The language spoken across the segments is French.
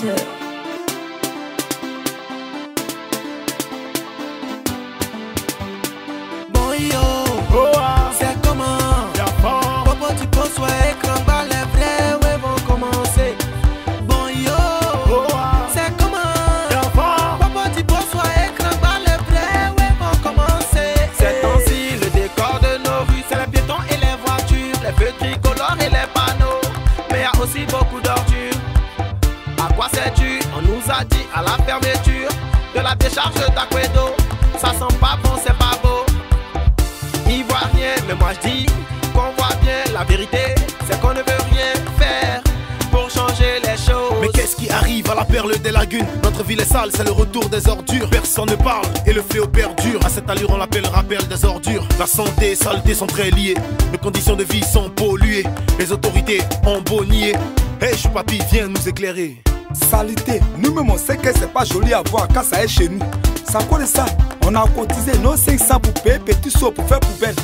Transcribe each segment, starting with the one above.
beat. Bon yo, c'est comment? Popo tu poses sur écran, bas les vrais, ouais vont commencer. Bon yo, c'est comment? Popo tu poses sur écran, bas les vrais, ouais vont commencer. C'est temps-ci, le décor de nos rues, c'est les piétons et les voitures, les feux tricolores et les panneaux. Mais y a aussi beaucoup d'ordures. À quoi c'est dû? On nous a dit à la fermeture de la décharge d'Aquedo. Ça sent pas bon, c'est pas beau. Ils voient rien, mais moi je dis qu'on voit bien. La vérité, c'est qu'on ne veut rien faire pour changer les choses. Mais qu'est-ce qui arrive à la perle des lagunes? Notre ville est sale, c'est le retour des ordures. Personne ne parle et le fléau perdure. À cette allure on l'appelle rappel des ordures. La santé et saleté sont très liées. Nos conditions de vie sont polluées. Les autorités ont beau nier. Hey Choupapi, viens nous éclairer. Salité, nous-mêmes on sait que c'est pas joli à voir quand ça est chez nous. C'est à quoi de ça? On a cotisé nos 500 pour payer petit saut pour faire poubelle.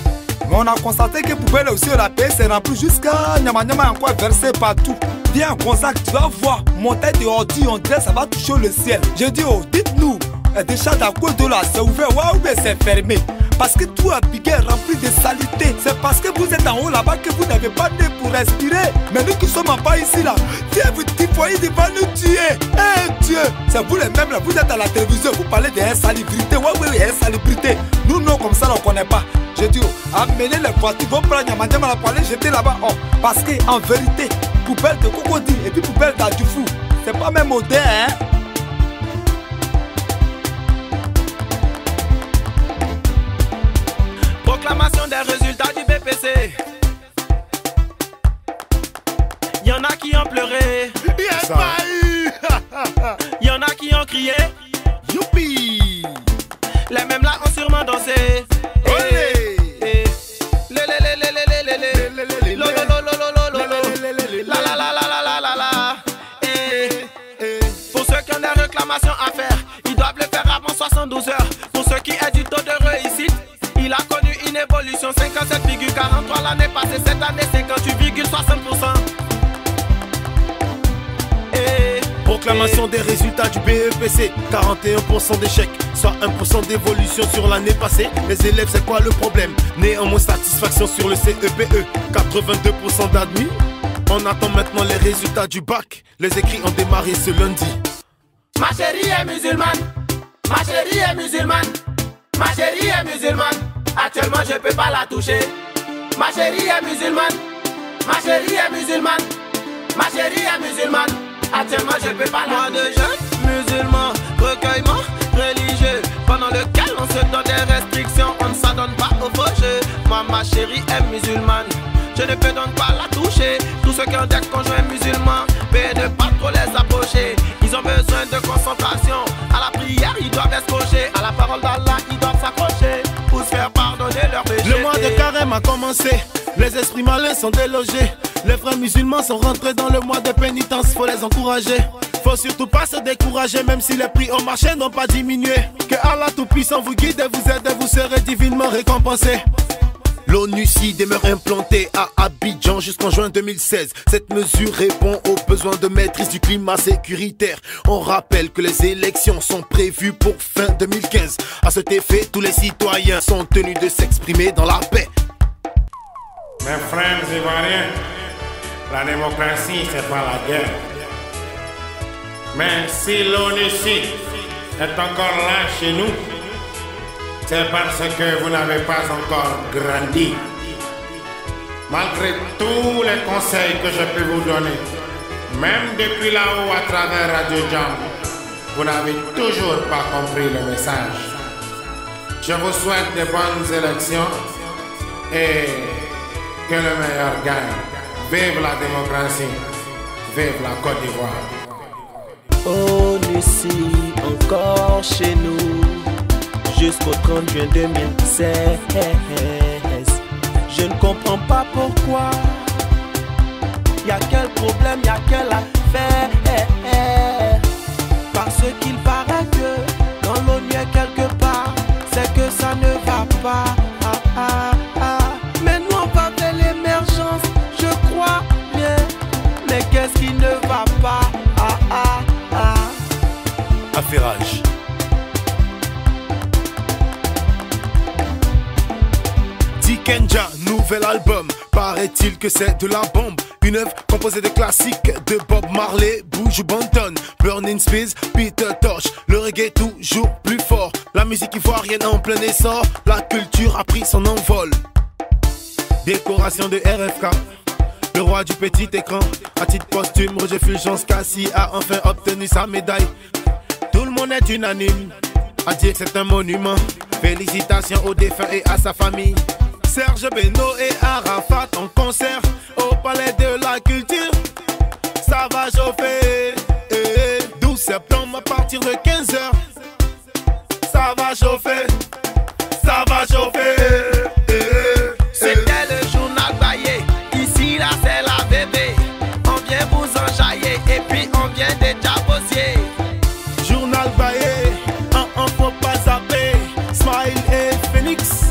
Mais on a constaté que poubelle aussi on a payé, c'est rempli jusqu'à Nyama Nyama encore versé partout. Viens Gonzague, tu vas voir, mon tête de ordi, on dirait ça va toucher le ciel. Je dis oh, dites-nous, déjà d'Aquedo là, c'est ouvert, ouais, ou bien c'est fermé? Parce que tout Abidjan est rempli de saleté. C'est parce que vous êtes en haut là-bas que vous n'avez pas d'air pour respirer. Mais nous qui sommes en bas ici là, viens vous typhoïde, il va nous tuer. Eh Dieu, c'est vous les mêmes là, vous êtes à la télévision, vous parlez d'insalubrité. Ouais, insalubrité. Nous non, comme ça on ne connaît pas. Je dis, oh, amenez les voitures, vont prendre Nyama Nyama pour aller jeter là-bas. Oh, parce qu'en vérité, poubelle de crocodile et puis poubelle d'Adjoufou, c'est pas même moderne, hein. Proclamation des résultats du BPC. Y'en a qui ont pleuré. Y'en a qui ont crié. Youpi! Les mêmes là ont sûrement dansé. Pour ceux qui ont des réclamations à faire, ils doivent le faire avant 72 heures. Pour ceux qui aient du taux de réussite, il a connu une évolution 57,43 l'année passée, cette année 58,60%. Proclamation des résultats du BEPC, 41% d'échecs, soit 1% d'évolution sur l'année passée. Les élèves, c'est quoi le problème? Néanmoins, satisfaction sur le CEPE, 82% d'admis. On attend maintenant les résultats du bac. Les écrits ont démarré ce lundi. Ma chérie est musulmane, ma chérie est musulmane, ma chérie est musulmane. Actuellement, je peux pas la toucher. Ma chérie est musulmane, ma chérie est musulmane, ma chérie est musulmane. Actuellement, je peux pas la toucher. Moi de jeunes musulmans, recueillement religieux, pendant lequel on se donne des restrictions, on ne s'adonne pas au faux jeu. Moi, ma chérie est musulmane, je ne peux donc pas la toucher. Tous ceux qui ont des conjoints musulmans, veuillez ne pas trop les approcher. Ils ont besoin de concentration. À la prière, ils doivent escocher. À la parole d'Allah, ils doivent s'accrocher pour se faire pardonner leurs péchés. Le mois de carême a commencé. Les esprits malins sont délogés. Les frères musulmans sont rentrés dans le mois de pénitence. Faut les encourager. Faut surtout pas se décourager, même si les prix au marché n'ont pas diminué. Que Allah Tout-Puissant vous guide et vous aide et vous serez divinement récompensés. L'ONUCI demeure implantée à Abidjan jusqu'en juin 2016. Cette mesure répond aux besoins de maîtrise du climat sécuritaire. On rappelle que les élections sont prévues pour fin 2015. À cet effet, tous les citoyens sont tenus de s'exprimer dans la paix. Mes frères ivoiriens, la démocratie c'est pas la guerre. Mais si l'ONUCI est encore là chez nous, c'est parce que vous n'avez pas encore grandi. Malgré tous les conseils que je peux vous donner, même depuis là-haut à travers Radio Jam, vous n'avez toujours pas compris le message. Je vous souhaite de bonnes élections et que le meilleur gagne. Vive la démocratie, vive la Côte d'Ivoire. ONUCI encore chez nous jusqu'au 30 juin 2016. Je ne comprends pas pourquoi. Y'a quel problème, y'a quelle affaire? Parce qu'il paraît que dans l'ONU quelque part, c'est que ça ne va pas. Mais nous on va vers l'émergence, je crois bien. Mais qu'est-ce qui ne va pas? Ferrage. Dikenja, nouvel album, paraît-il que c'est de la bombe. Une œuvre composée de classiques de Bob Marley, Buju Banton, Burning Spears, Peter Tosh. Le reggae toujours plus fort, la musique ivoirienne en plein essor. La culture a pris son envol. Décoration de RFK, le roi du petit écran. À titre posthume, Roger Fulgence Cassie a enfin obtenu sa médaille. Tout le monde est unanime à dire que c'est un monument. Félicitations aux défunts et à sa famille. Serge Beno et Arafat en concert au palais de la culture. Ça va chauffer. 12 septembre à partir de 15h. Ça va chauffer. Ça va chauffer. C'était le journal Baye. Ici là c'est la bébé. On vient vous enjailler et puis on vient déjà bosser. Journal Baye, faut pas zapper. Smile et Phoenix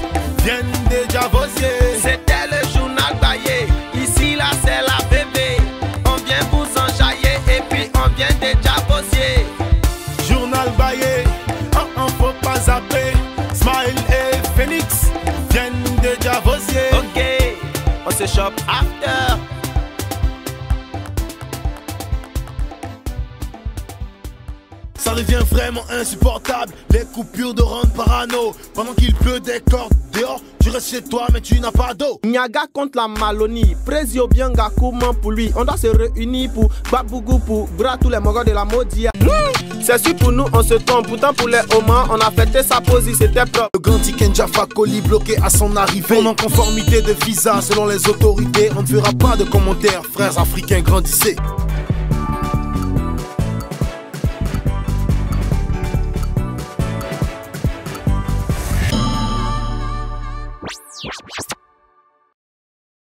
viennent déjà bosser. C'était le journal Baye. Ici là c'est la bébé. On vient vous enjailler et puis on vient déjà bosser. Journal Baye, faut pas zapper. Smile et Phoenix viennent déjà bosser. Ok, on se chope after. Ça devient vraiment insupportable, les coupures de ronde parano. Pendant qu'il pleut des cordes dehors, tu restes chez toi mais tu n'as pas d'eau. Niaga contre la Malonie, Présio Bianga, comment pour lui. On doit se réunir pour Babougou, pour Bra, tous les mogos de la Modia. C'est sûr pour nous on se trompe, pourtant pour les homans on a fêté sa pose, c'était propre. Le grand Dikenja Fakoli bloqué à son arrivée. En non-conformité de visa selon les autorités, on ne fera pas de commentaires, frères africains grandissez.